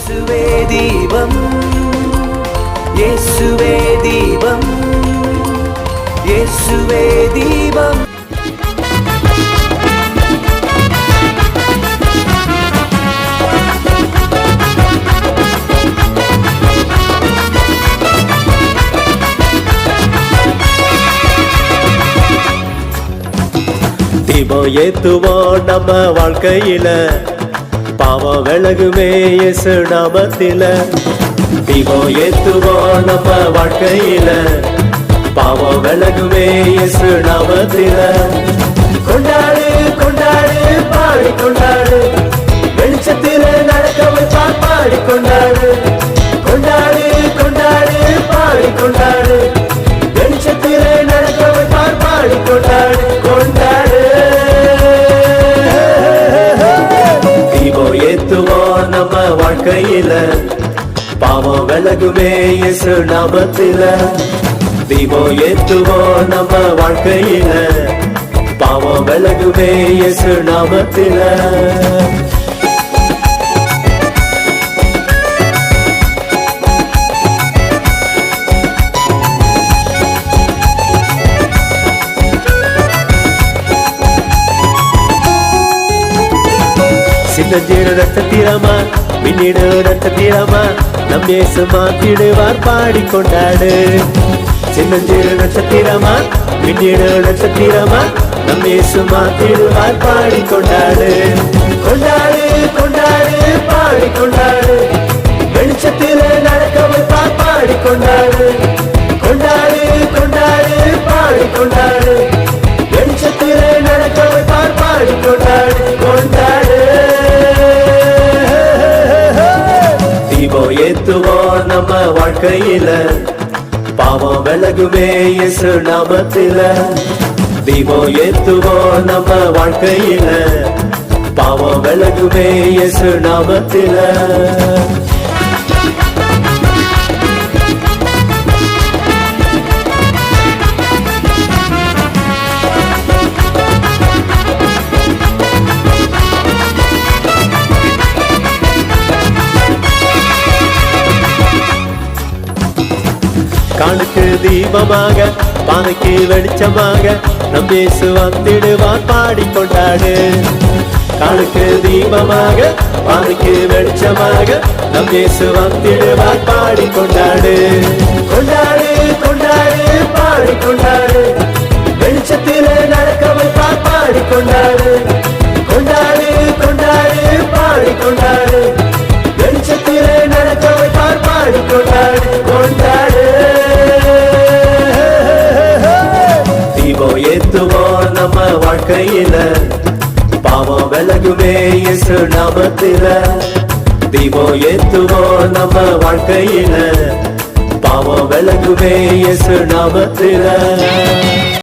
இயேசுவே தீபம், இயேசுவே தீபம், இயேசுவே தீபம். தீபம் ஏத்துவோம் நம்ம வாழ்க்கையில, பாவம் விலகுமே இயேசு நாமத்தில. தீபம் ஏத்துவோம் நம்ம வாழ்க்கையில, பாவம் விலகுமே இயேசு நாமத்தில. கொண்டாடு கொண்டாடு பாடி கொண்டாடு, வெளிச்சத்தில நடக்க வைப்பார் பாடி கொண்டாடு. கொண்டாடு கொண்டாடு பாடி கொண்டாடு, வெளிச்சத்தில நடக்க வைப்பார் பாடி கொண்டாடு. கொண்டாடு தீபம் ஏத்துவோம் நம்ம வாழ்க்கையில, பாவம் விலகுமே இயேசு நாமத்தில. தீபம் ஏத்துவோம் நம்ம வாழ்க்கையில, பாவம் விலகுமே இயேசு நாமத்தில. சின்னஞ்சிறு நட்சத்திரமா பின்னிடு நட்சத்திரமா நம் இயேசு மாத்திடுவார் பாடி கொண்டாடு. சின்னஞ்சிறு நட்சத்திரமா பின்னிடு நட்சத்திரமா நம் இயேசு மாத்திடுவார் பாடி கொண்டாடு. கொண்டாடு கொண்டாடு பாடி கொண்டாடு, வெளிச்சத்தில நடக்க வைப்பார் பாடி கொண்டாடு. கொண்டாடு கொண்டாடு பாடி கொண்டாடு, வெளிச்சத்தில நடக்க வைப்பார் பாடி கொண்டாடு. கொண்டாடு தீபம் ஏத்துவோம் நம்ம வாழ்க்கையில, பாவம் விலகுமே இயேசு நாமத்தில. தீபம் ஏத்துவோம் நம்ம வாழ்க்கையில, பாவம் விலகுமே இயேசு நாமத்தில. கண்ணுக்கு தீபமாக பாதைக்கு வெளிச்சமாக நம் இயேசு வந்திடுவார் பாடி கொண்டாடு. கண்ணுக்கு தீபமாக பாதைக்கு வெளிச்சமாக நம் இயேசு வந்திடுவார் பாடி கொண்டாடு. கொண்டாடு கொண்டாடு பாடி கொண்டாடு, வெளிச்சத்தில நடக்க வைப்பார் பாடி கொண்டாடு. கொண்டாடு கொண்டாடு பாடி கொண்டாடு, வெளிச்சத்தில நடக்க வைப்பார் பாடி கொண்டாடு. கொண்டாடு தீபம் ஏத்துவோம் நம்ம வாழ்க்கையில, பாவம் விலகுமே இயேசு நாமத்தில. தீபம் ஏத்துவோம் நம்ம வாழ்க்கையில, பாவம் விலகுமே இயேசு நாமத்தில.